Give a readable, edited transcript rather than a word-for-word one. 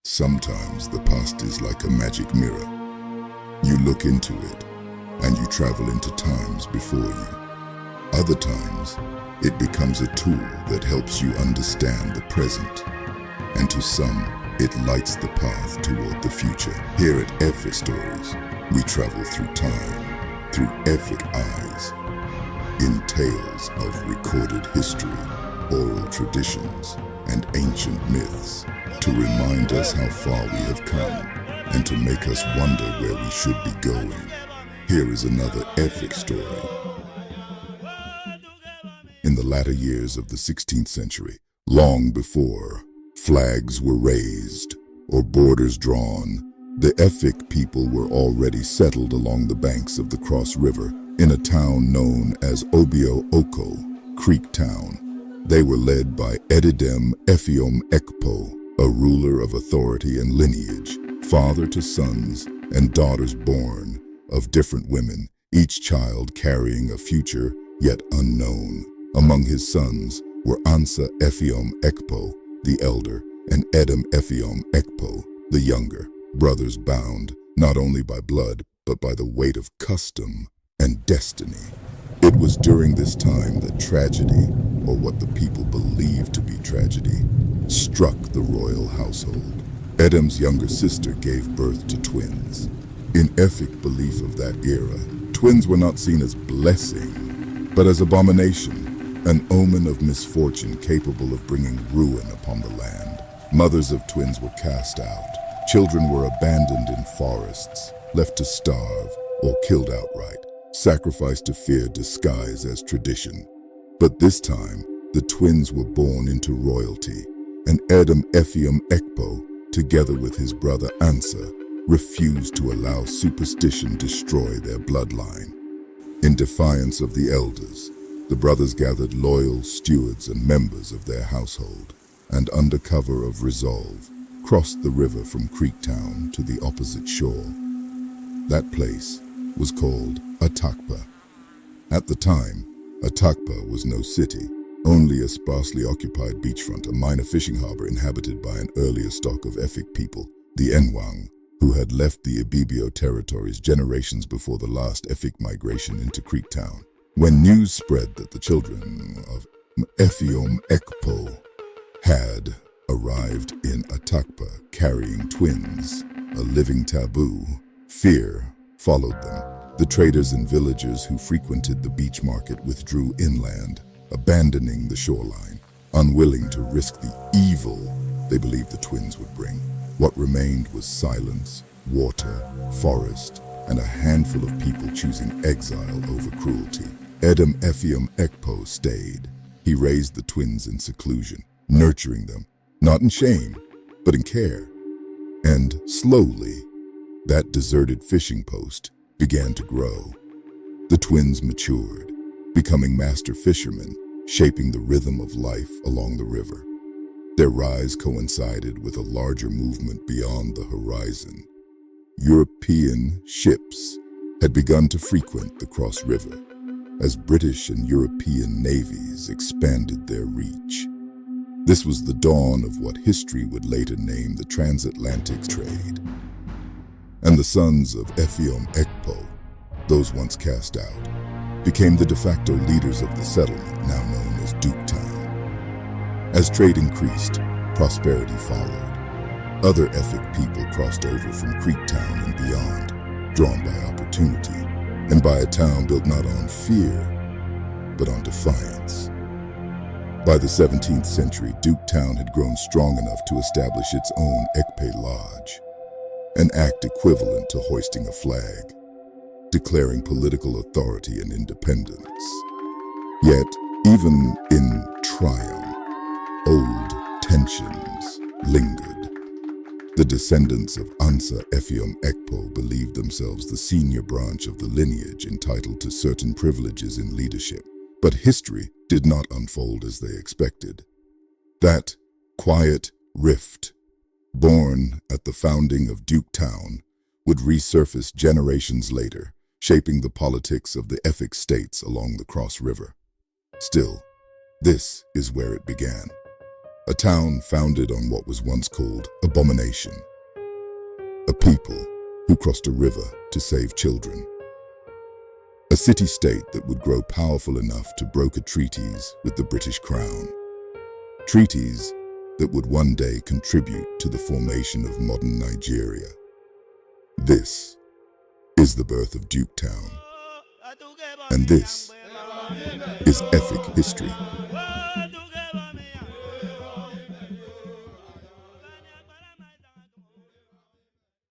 Sometimes the past is like a magic mirror. You look into it, and you travel into times before you. Other times, it becomes a tool that helps you understand the present. And to some, it lights the path toward the future. Here at Efik Stories, we travel through time, through Efik eyes, in tales of recorded history, oral traditions, and ancient myths, to remind us how far we have come and to make us wonder where we should be going. Here is another Efik story. In the latter years of the 16th century, long before flags were raised or borders drawn, the Efik people were already settled along the banks of the Cross River in a town known as Obio Oko, Creek Town. They were led by Edidem Efiom Ekpo, a ruler of authority and lineage, father to sons and daughters born of different women, each child carrying a future yet unknown. Among his sons were Ansa Efiom Ekpo, the elder, and Edem Efiom Ekpo, the younger, brothers bound not only by blood but by the weight of custom and destiny. It was during this time that tragedy, or what the people believed to be tragedy, struck the royal household. Edem's younger sister gave birth to twins. In Efik belief of that era, twins were not seen as blessing, but as abomination, an omen of misfortune capable of bringing ruin upon the land. Mothers of twins were cast out. Children were abandoned in forests, left to starve, or killed outright, sacrificed to fear disguised as tradition. But this time, the twins were born into royalty, and Edem Efiom Ekpo, together with his brother Ansa, refused to allow superstition destroy their bloodline. In defiance of the elders, the brothers gathered loyal stewards and members of their household, and under cover of resolve, crossed the river from Creektown to the opposite shore. That place was called Atakpa. At the time, Atakpa was no city, only a sparsely occupied beachfront, a minor fishing harbor inhabited by an earlier stock of Efik people, the Enwang, who had left the Ibibio territories generations before the last Efik migration into Creektown. When news spread that the children of Efiom Ekpo had arrived in Atakpa carrying twins, a living taboo, fear followed them. The traders and villagers who frequented the beach market withdrew inland, abandoning the shoreline, unwilling to risk the evil they believed the twins would bring. What remained was silence, water, forest, and a handful of people choosing exile over cruelty. Edem Efiom Ekpo stayed. He raised the twins in seclusion, nurturing them, not in shame, but in care. And slowly, that deserted fishing post began to grow. The twins matured, becoming master fishermen, shaping the rhythm of life along the river. Their rise coincided with a larger movement beyond the horizon. European ships had begun to frequent the Cross River as British and European navies expanded their reach. This was the dawn of what history would later name the transatlantic trade. And the sons of Efiom Ekpo, those once cast out, became the de facto leaders of the settlement now known as Duketown. As trade increased, prosperity followed. Other Efik people crossed over from Creektown and beyond, drawn by opportunity, and by a town built not on fear, but on defiance. By the 17th century, Duketown had grown strong enough to establish its own Ekpe Lodge, an act equivalent to hoisting a flag, declaring political authority and independence. Yet, even in triumph, old tensions lingered. The descendants of Ansa Efiom Ekpo believed themselves the senior branch of the lineage entitled to certain privileges in leadership. But history did not unfold as they expected. That quiet rift, born at the founding of Duketown, would resurface generations later, shaping the politics of the Efik states along the Cross River. Still, this is where it began. a town founded on what was once called abomination, a people who crossed a river to save children, a city-state that would grow powerful enough to broker treaties with the British Crown, treaties that would one day contribute to the formation of modern Nigeria. This is the birth of Duketown, and this is Efik History.